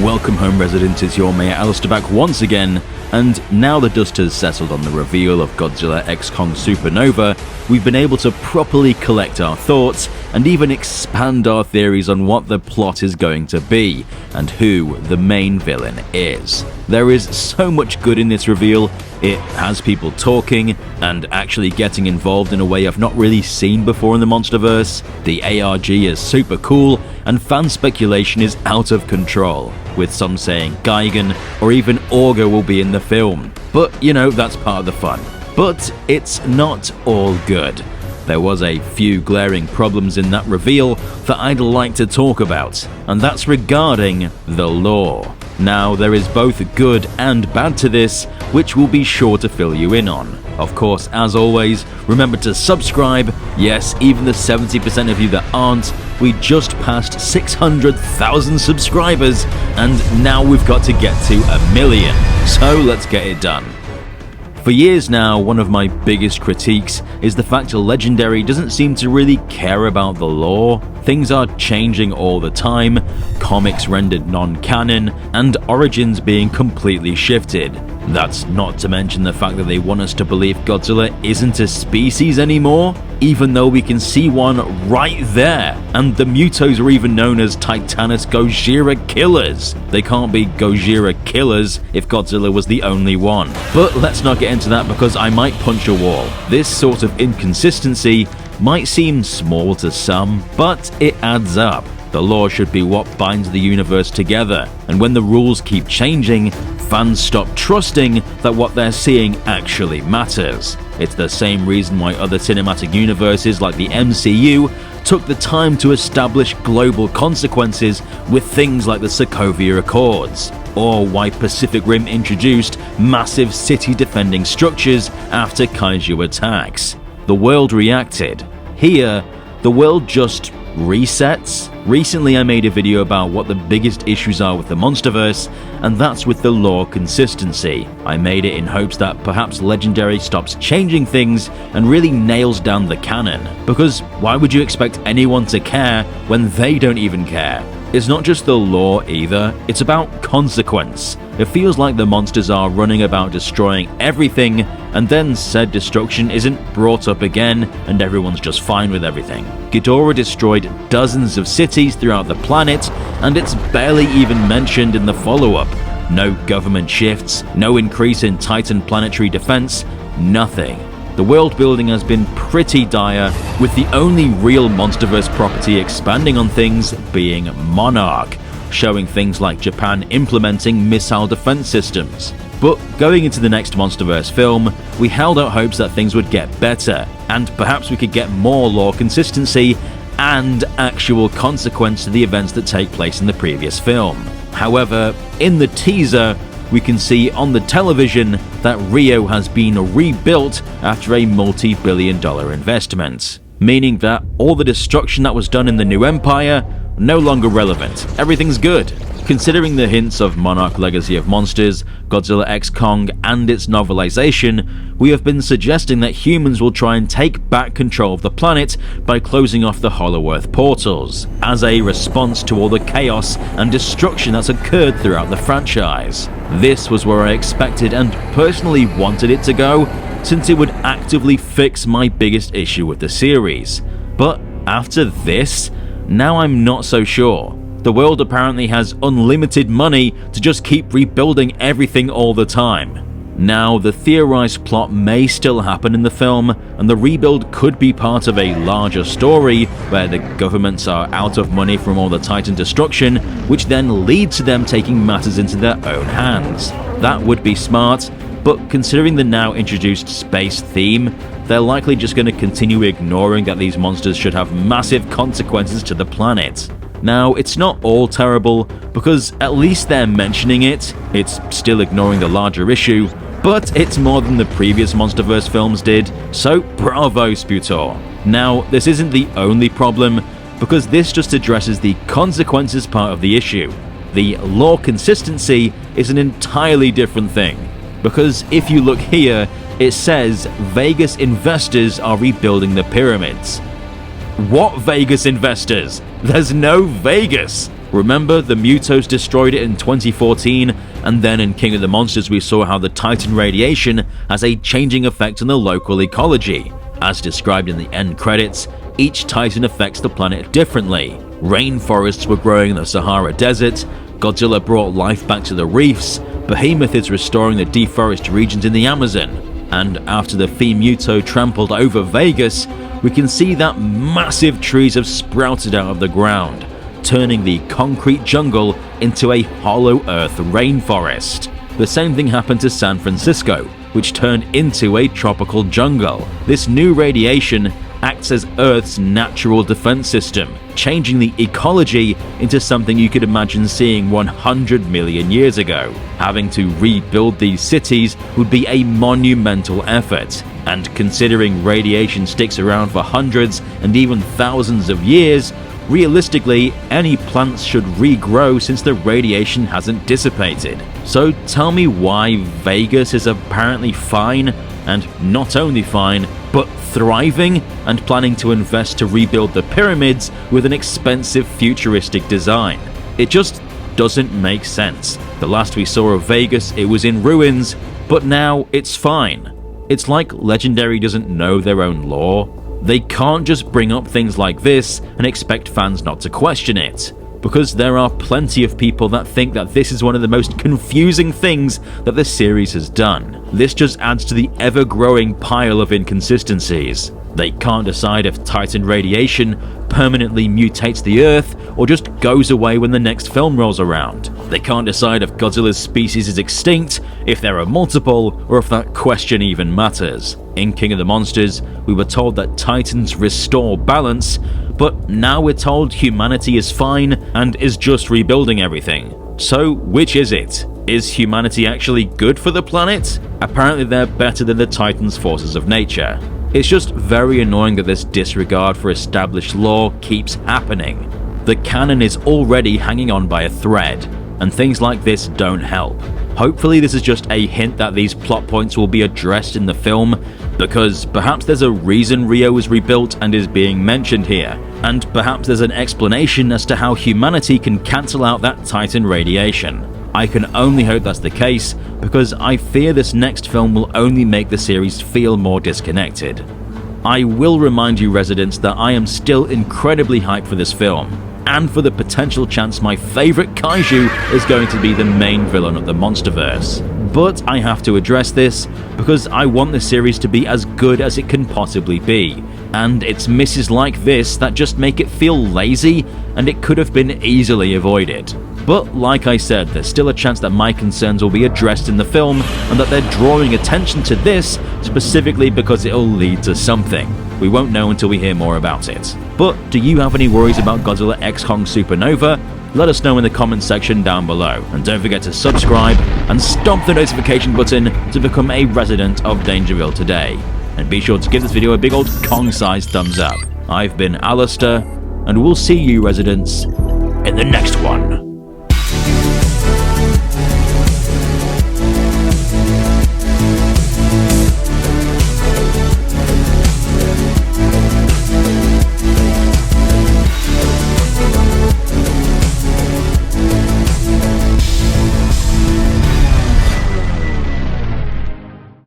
Welcome home, residents. It's your Mayor Alistair back once again, and now the dust has settled on the reveal of Godzilla X Kong Supernova, we've been able to properly collect our thoughts and even expand our theories on what the plot is going to be and who the main villain is. There is so much good in this reveal. It has people talking and actually getting involved in a way I've not really seen before in the Monsterverse. The ARG is super cool, and fan speculation is out of control, with some saying Gigan or even Auger will be in the film. But, you know, that's part of the fun. But it's not all good. There was a few glaring problems in that reveal that I'd like to talk about, and that's regarding the lore. Now, there is both good and bad to this, which we'll be sure to fill you in on. Of course, as always, remember to subscribe. Yes, even the 70% of you that aren't, we just passed 600,000 subscribers, and now we've got to get to 1 million. So let's get it done. For years now, one of my biggest critiques is the fact Legendary doesn't seem to really care about the lore. Things are changing all the time, comics rendered non-canon, and origins being completely shifted. That's not to mention the fact that they want us to believe Godzilla isn't a species anymore, even though we can see one right there, and the Mutos are even known as Titanus Gojira Killers. They can't be Gojira Killers if Godzilla was the only one. But let's not get into that because I might punch a wall. This sort of inconsistency might seem small to some, but it adds up. The lore should be what binds the universe together, and when the rules keep changing, fans stop trusting that what they're seeing actually matters. It's the same reason why other cinematic universes like the MCU took the time to establish global consequences with things like the Sokovia Accords, or why Pacific Rim introduced massive city-defending structures after kaiju attacks. The world reacted. Here, the world just resets. Recently I made a video about what the biggest issues are with the Monsterverse, and that's with the lore consistency. I made it in hopes that perhaps Legendary stops changing things and really nails down the canon, because why would you expect anyone to care when they don't even care? It's not just the lore either, it's about consequence. It feels like the monsters are running about destroying everything, and then said destruction isn't brought up again, and everyone's just fine with everything. Ghidorah destroyed dozens of cities throughout the planet, and it's barely even mentioned in the follow-up. No government shifts, no increase in Titan planetary defense, nothing. The world building has been pretty dire, with the only real Monsterverse property expanding on things being Monarch, showing things like Japan implementing missile defense systems. But going into the next Monsterverse film, we held out hopes that things would get better, and perhaps we could get more lore consistency and actual consequence to the events that take place in the previous film. However, in the teaser, we can see on the television that Rio has been rebuilt after a multi-billion-dollar investment, meaning that all the destruction that was done in the New Empire no longer relevant. Everything's good. Considering the hints of Monarch Legacy of Monsters, Godzilla X Kong, and its novelization, we have been suggesting that humans will try and take back control of the planet by closing off the Hollow Earth portals, as a response to all the chaos and destruction that's occurred throughout the franchise. This was where I expected and personally wanted it to go, since it would actively fix my biggest issue with the series. But after this, now I'm not so sure. The world apparently has unlimited money to just keep rebuilding everything all the time. Now, the theorized plot may still happen in the film, and the rebuild could be part of a larger story where the governments are out of money from all the Titan destruction, which then leads to them taking matters into their own hands. That would be smart, but considering the now introduced space theme, they're likely just going to continue ignoring that these monsters should have massive consequences to the planet. Now, it's not all terrible, because at least they're mentioning it. It's still ignoring the larger issue, but it's more than the previous Monsterverse films did, so bravo, Sputor. Now, this isn't the only problem, because this just addresses the consequences part of the issue. The lore consistency is an entirely different thing, because if you look here, it says Vegas investors are rebuilding the pyramids. What Vegas investors? There's no Vegas! Remember, the Mutos destroyed it in 2014, and then in King of the Monsters we saw how the Titan radiation has a changing effect on the local ecology. As described in the end credits, each Titan affects the planet differently. Rainforests were growing in the Sahara Desert, Godzilla brought life back to the reefs, Behemoth is restoring the deforested regions in the Amazon, and after the Muto trampled over Vegas, we can see that massive trees have sprouted out of the ground, turning the concrete jungle into a hollow earth rainforest. The same thing happened to San Francisco, which turned into a tropical jungle. This new radiation acts as Earth's natural defense system, changing the ecology into something you could imagine seeing 100 million years ago. Having to rebuild these cities would be a monumental effort, and considering radiation sticks around for hundreds and even thousands of years, realistically, any plants should regrow since the radiation hasn't dissipated. So tell me why Vegas is apparently fine, and not only fine, but thriving and planning to invest to rebuild the pyramids with an expensive futuristic design. It just doesn't make sense. The last we saw of Vegas, it was in ruins, but now it's fine. It's like Legendary doesn't know their own lore. They can't just bring up things like this and expect fans not to question it, because there are plenty of people that think that this is one of the most confusing things that the series has done. This just adds to the ever-growing pile of inconsistencies. They can't decide if Titan radiation permanently mutates the Earth or just goes away when the next film rolls around. They can't decide if Godzilla's species is extinct, if there are multiple, or if that question even matters. In King of the Monsters, we were told that Titans restore balance, but now we're told humanity is fine and is just rebuilding everything. So which is it? Is humanity actually good for the planet? Apparently they're better than the Titans' forces of nature. It's just very annoying that this disregard for established lore keeps happening. The canon is already hanging on by a thread, and things like this don't help. Hopefully this is just a hint that these plot points will be addressed in the film, because perhaps there's a reason Rio was rebuilt and is being mentioned here, and perhaps there's an explanation as to how humanity can cancel out that Titan radiation. I can only hope that's the case, because I fear this next film will only make the series feel more disconnected. I will remind you residents that I am still incredibly hyped for this film, and for the potential chance my favorite kaiju is going to be the main villain of the Monsterverse. But I have to address this, because I want the series to be as good as it can possibly be, and it's misses like this that just make it feel lazy, and it could have been easily avoided. But like I said, there's still a chance that my concerns will be addressed in the film, and that they're drawing attention to this specifically because it'll lead to something. We won't know until we hear more about it. But do you have any worries about Godzilla X Kong Supernova? Let us know in the comments section down below, and don't forget to subscribe and stomp the notification button to become a resident of DangerVille today. And be sure to give this video a big old Kong-sized thumbs up. I've been Alistair, and we'll see you residents in the next one.